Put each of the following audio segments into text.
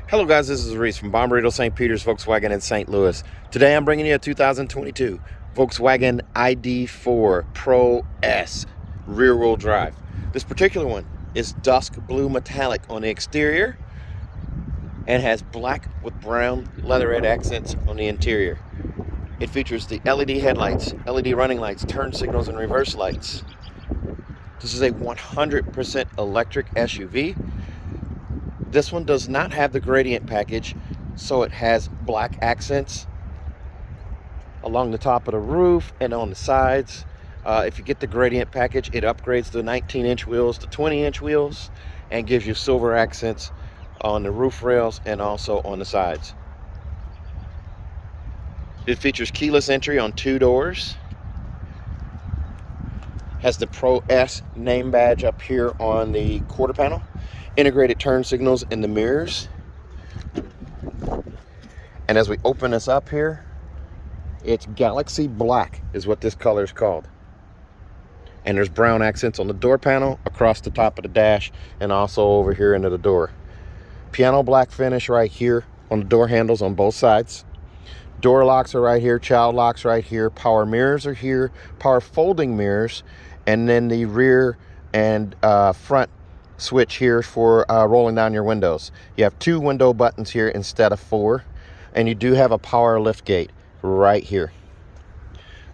Hello guys, this is Reese from Bomberito St. Peter's Volkswagen in St. Louis. Today I'm bringing you a 2022 Volkswagen ID.4 Pro S rear-wheel drive. This particular one is dusk blue metallic on the exterior and has black with brown leatherette accents on the interior. It features the LED headlights, LED running lights, turn signals, and reverse lights. This is a 100% electric SUV. This one does not have the gradient package, so it has black accents along the top of the roof and on the sides. If you get the gradient package, it upgrades the 19-inch wheels to 20-inch wheels and gives you silver accents on the roof rails and also on the sides. It features keyless entry on 2 doors. Has the Pro S name badge up here on the quarter panel. Integrated turn signals in the mirrors. And as we open this up here, it's Galaxy Black is what this color is called. And there's brown accents on the door panel, across the top of the dash, and also over here into the door. Piano black finish right here on the door handles on both sides. Door locks are right here, child locks right here, power mirrors are here, power folding mirrors, and then the rear and front switch here for rolling down your windows. You have 2 window buttons here instead of 4, and you do have a power lift gate right here.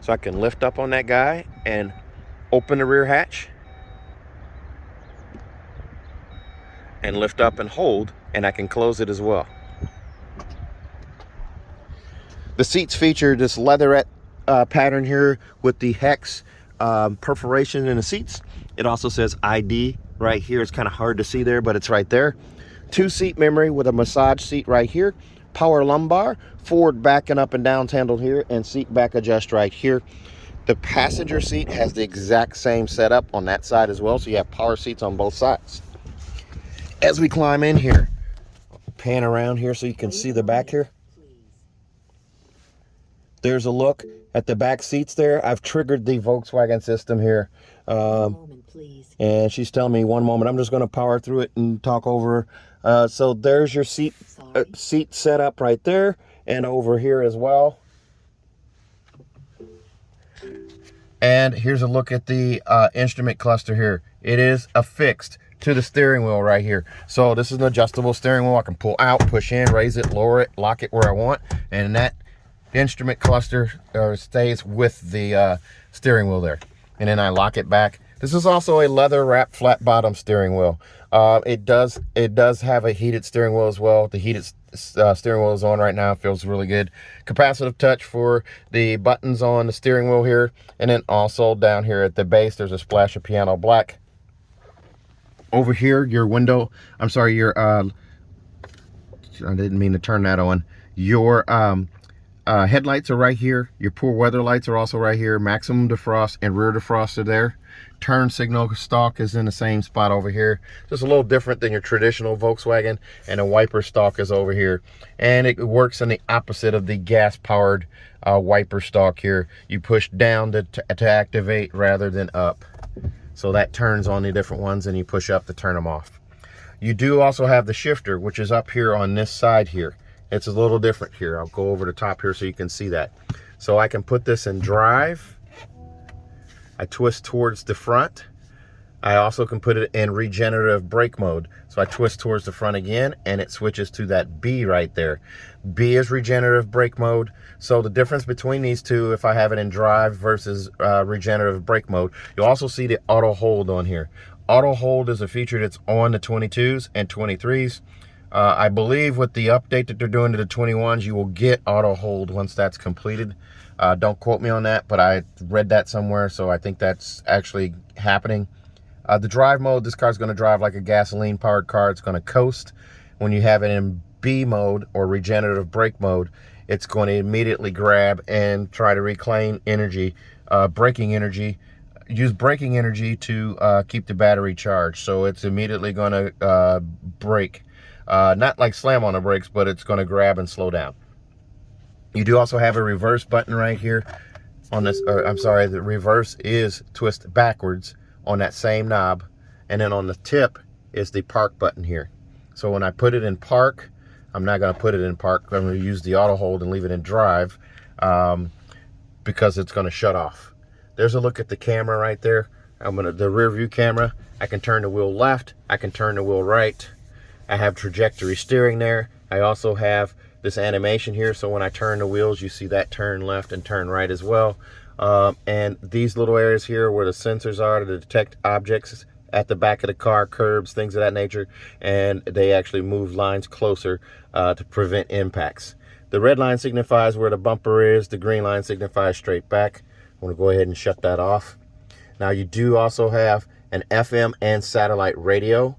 So I can lift up on that guy and open the rear hatch and lift up and hold, and I can close it as well. The seats feature this leatherette pattern here with the hex perforation in the seats. It also says ID right here. It's kind of hard to see there, but it's right there. 2-seat memory with a massage seat right here. Power lumbar, forward backing up and down handle here, and seat back adjust right here. The passenger seat has the exact same setup on that side as well, so you have power seats on both sides. As we climb in here, pan around here so you can see the back here. There's a look at the back seats there. I've triggered the Volkswagen system here. And she's telling me one moment. I'm just going to power through it and talk over her. So there's your seat setup right there, and over here as well. And here's a look at the instrument cluster here. It is affixed to the steering wheel right here. So this is an adjustable steering wheel. I can pull out, push in, raise it, lower it, lock it where I want, and that instrument cluster stays with the steering wheel there. And then I lock it back. This is also a leather wrapped flat bottom steering wheel. It does have a heated steering wheel as well. The heated steering wheel is on right now. It feels really good. Capacitive touch for the buttons on the steering wheel here. And then also down here at the base, there's a splash of piano black. Over here, your window, I'm sorry, your, I didn't mean to turn that on. Your headlights are right here. Your poor weather lights are also right here. Maximum defrost and rear defrost are there. Turn signal stalk is in the same spot over here. Just a little different than your traditional Volkswagen. And a wiper stalk is over here. And it works in the opposite of the gas-powered wiper stalk here. You push down to activate rather than up. So that turns on the different ones, and you push up to turn them off. You do also have the shifter, which is up here on this side here. It's a little different here. I'll go over the top here so you can see that. So I can put this in drive. I twist towards the front. I also can put it in regenerative brake mode. So I twist towards the front again, and it switches to that B right there. B is regenerative brake mode. So the difference between these two, if I have it in drive versus regenerative brake mode, you'll also see the auto hold on here. Auto hold is a feature that's on the 22s and 23s. I believe with the update that they're doing to the 21s, you will get auto hold once that's completed. Don't quote me on that, but I read that somewhere, so I think that's actually happening. The drive mode, this car's going to drive like a gasoline-powered car. It's going to coast. When you have it in B mode or regenerative brake mode, it's going to immediately grab and try to reclaim energy, braking energy. Use braking energy to keep the battery charged, so it's immediately going to brake. Not like slam on the brakes, but it's going to grab and slow down. You do also have a reverse button right here on this. I'm sorry, the reverse is twist backwards on that same knob, and then on the tip is the park button here. So when I put it in park, I'm not going to put it in park. I'm going to use the auto hold and leave it in drive because it's going to shut off. There's a look at the camera right there. The rear view camera. I can turn the wheel left. I can turn the wheel right. I have trajectory steering there. I also have this animation here, so when I turn the wheels, you see that turn left and turn right as well. And these little areas here where the sensors are to detect objects at the back of the car, curbs, things of that nature, and they actually move lines closer to prevent impacts. The red line signifies where the bumper is. The green line signifies straight back. I'm going to go ahead and shut that off. Now you do also have an FM and satellite radio.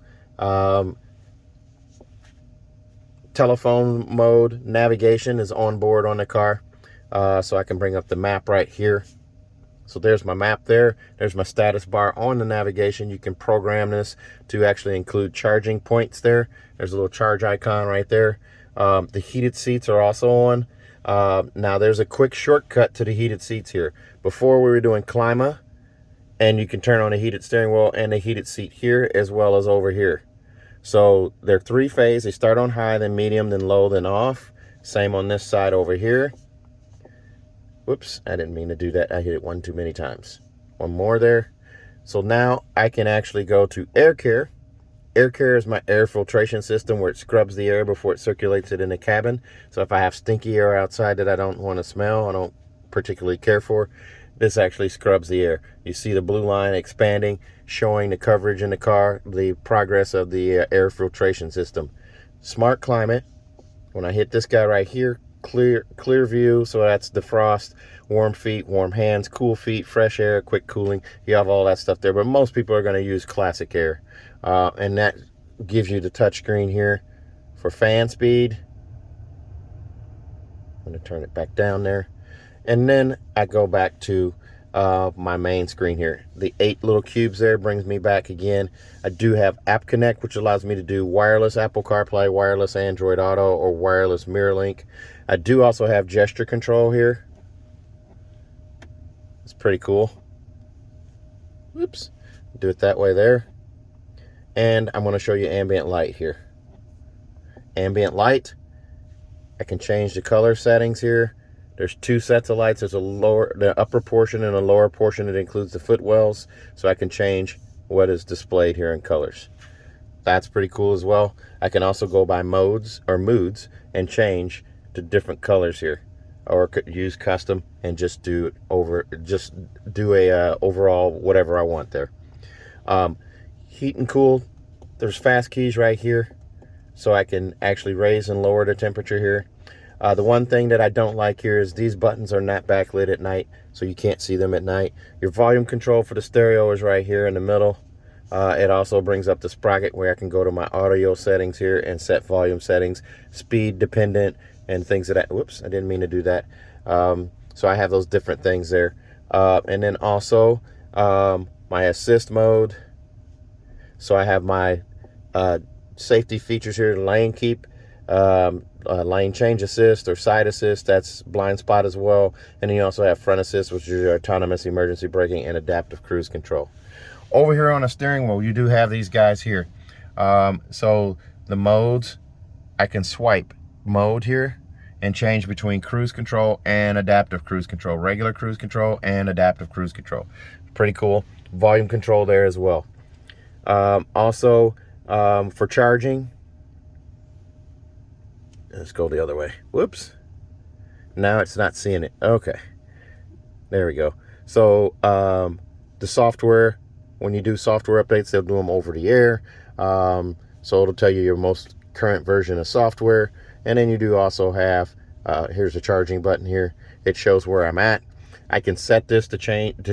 Telephone mode navigation is on board on the car. So I can bring up the map right here. So there's my map there. There's my status bar on the navigation. You can program this to actually include charging points there. There's a little charge icon right there. The heated seats are also on. Now there's a quick shortcut to the heated seats here. Before we were doing Clima, and you can turn on the heated steering wheel and the heated seat here as well as over here. So they're three-phase. They start on high, then medium, then low, then off. Same on this side over here. Whoops, I didn't mean to do that. I hit it one too many times. One more there. So now I can actually go to air care. Air care is my air filtration system where it scrubs the air before it circulates it in the cabin. So if I have stinky air outside that I don't want to smell, I don't particularly care for, this actually scrubs the air. You see the blue line expanding, showing the coverage in the car, the progress of the air filtration system. Smart climate. When I hit this guy right here, clear view, so that's defrost, warm feet, warm hands, cool feet, fresh air, quick cooling. You have all that stuff there, but most people are going to use classic air, and that gives you the touch screen here for fan speed. I'm going to turn it back down there, and then I go back to my main screen here. The 8 little cubes there brings me back again. I do have App Connect, which allows me to do wireless Apple CarPlay, wireless Android Auto, or wireless MirrorLink. I do also have gesture control here. It's pretty cool. Whoops. Do it that way there. And I'm going to show you ambient light here. Ambient light. I can change the color settings here. There's 2 sets of lights. There's the upper portion and a lower portion that includes the footwells. So I can change what is displayed here in colors. That's pretty cool as well. I can also go by modes or moods and change to different colors here, or could use custom and just do a overall whatever I want there. Heat and cool. There's fast keys right here, so I can actually raise and lower the temperature here. The one thing that I don't like here is these buttons are not backlit at night, so you can't see them at night. Your volume control for the stereo is right here in the middle. It also brings up the sprocket where I can go to my audio settings here and set volume settings, speed dependent, and things of that. Whoops, I didn't mean to do that. So I have those different things there. And then also my assist mode. So I have my safety features here, lane keep, lane change assist or side assist, that's blind spot as well. And then you also have front assist, which is your autonomous emergency braking and adaptive cruise control. Over here on the steering wheel, you do have these guys here. So the modes, I can swipe mode here and change between cruise control and adaptive cruise control, regular cruise control and adaptive cruise control. Pretty cool. Volume control there as well. Also, for charging, let's go the other way. Whoops. Now it's not seeing it. Okay. There we go. So the software, when you do software updates, they'll do them over the air. So it'll tell you your most current version of software. And then you do also have, here's the charging button here. It shows where I'm at. I can set this to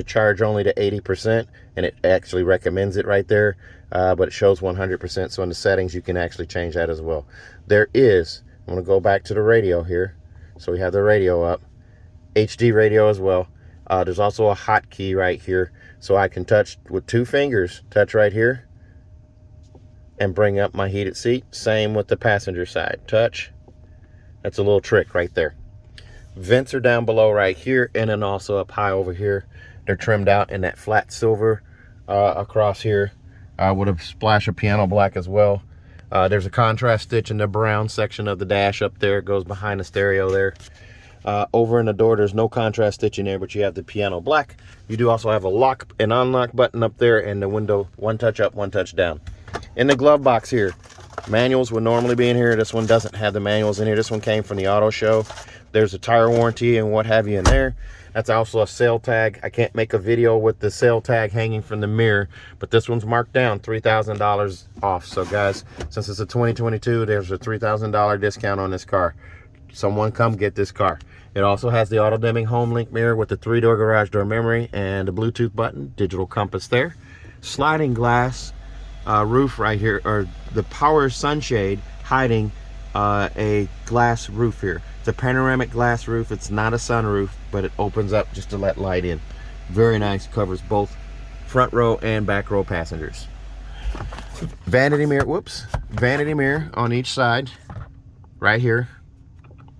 charge only to 80%, and it actually recommends it right there. But it shows 100%. So in the settings, you can actually change that as well. There is, I'm going to go back to the radio here. So we have the radio up, HD radio as well. There's also a hotkey right here. So I can touch with 2 fingers, touch right here, and bring up my heated seat. Same with the passenger side, touch. That's a little trick right there. Vents are down below right here, and then also up high over here. They're trimmed out in that flat silver across here with a splash of piano black as well. There's a contrast stitch in the brown section of the dash up there. It goes behind the stereo there. Over in the door, there's no contrast stitch in there, but you have the piano black. You do also have a lock and unlock button up there, and the window, one touch up, one touch down. In the glove box here, manuals would normally be in here. This one doesn't have the manuals in here. This one came from the auto show. There's a tire warranty and what have you in there. That's also a sale tag. I can't make a video with the sale tag hanging from the mirror, but this one's marked down $3,000 off. So guys, since it's a 2022, there's a $3,000 discount on this car. Someone come get this car. It also has the auto dimming home link mirror with the 3-door garage door memory and the Bluetooth button, digital compass there. Sliding glass roof right here, or the power sunshade hiding a glass roof here. It's a panoramic glass roof. It's not a sunroof, but it opens up just to let light in. Very nice. Covers both front row and back row passengers. Vanity mirror, whoops, vanity mirror on each side right here.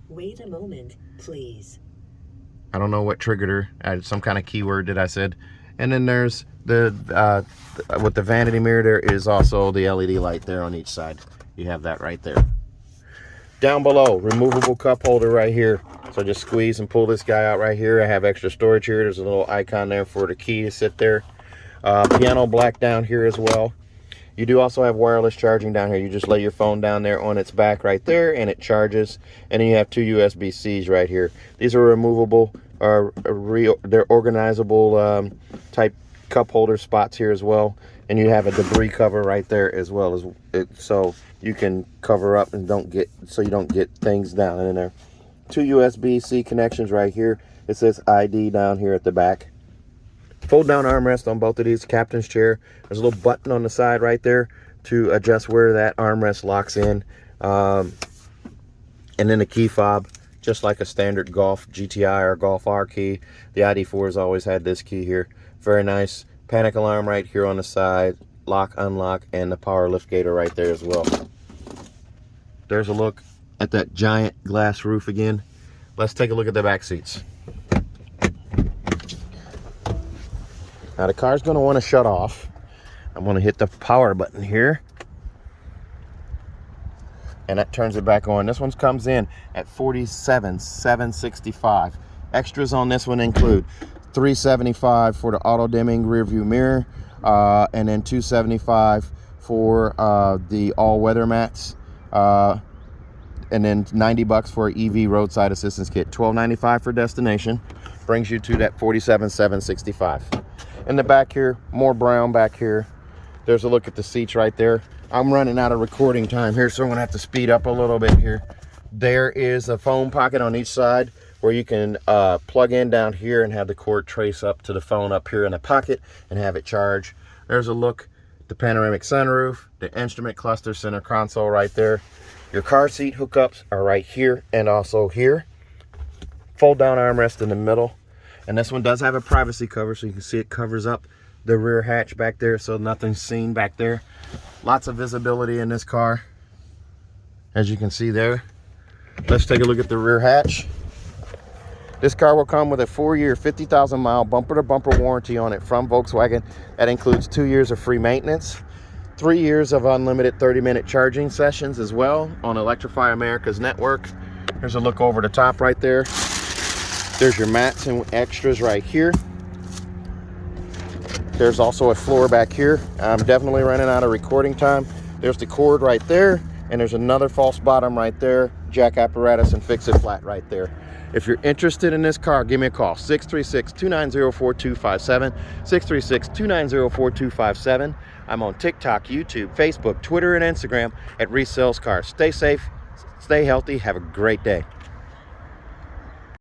Wait a moment, please. I don't know what triggered her. Some kind of keyword that I said. And then there's the with the vanity mirror, there is also the LED light there on each side. You have that right there. Down below, removable cup holder right here. So just squeeze and pull this guy out right here. I have extra storage here. There's a little icon there for the key to sit there. Piano black down here as well. You do also have wireless charging down here. You just lay your phone down there on its back right there and it charges. And then you have 2 USB-Cs right here. These are removable, they're organizable type cup holder spots here as well. And you have a debris cover right there as well, as so you can cover up and you don't get things down in there. 2 USB-C connections right here. It says ID down here at the back. Fold down armrest on both of these. Captain's chair. There's a little button on the side right there to adjust where that armrest locks in. And then a key fob, just like a standard Golf GTI or Golf R key. The ID.4 has always had this key here. Very nice. Panic alarm right here on the side. Lock, unlock, and the power lift gator right there as well. There's a look at that giant glass roof again. Let's take a look at the back seats. Now the car's going to want to shut off. I'm going to hit the power button here. And that turns it back on. This one comes in at $47,765. Extras on this one include $375 for the auto dimming rear view mirror, and then $275 for the all-weather mats, and then $90 for an EV roadside assistance kit. $12.95 for destination brings you to that $47,765. In the back here, more brown back here. There's a look at the seats right there. I'm running out of recording time here, so I'm gonna have to speed up a little bit here. There is a phone pocket on each side where you can plug in down here and have the cord trace up to the phone up here in the pocket and have it charge. There's a look at the panoramic sunroof, the instrument cluster, center console right there. Your car seat hookups are right here and also here. Fold down armrest in the middle. And this one does have a privacy cover, so you can see it covers up the rear hatch back there, so nothing's seen back there. Lots of visibility in this car, as you can see there. Let's take a look at the rear hatch. This car will come with a 4-year, 50,000-mile bumper-to-bumper warranty on it from Volkswagen. That includes 2 years of free maintenance, 3 years of unlimited 30-minute charging sessions as well on Electrify America's network. There's a look over the top right there. There's your mats and extras right here. There's also a floor back here. I'm definitely running out of recording time. There's the cord right there, and there's another false bottom right there, jack apparatus and fix it flat right there. If you're interested in this car, give me a call, 636-290-4257, 636-290-4257. I'm on TikTok, YouTube, Facebook, Twitter, and Instagram at Reese Sells Cars. Stay safe, stay healthy, have a great day.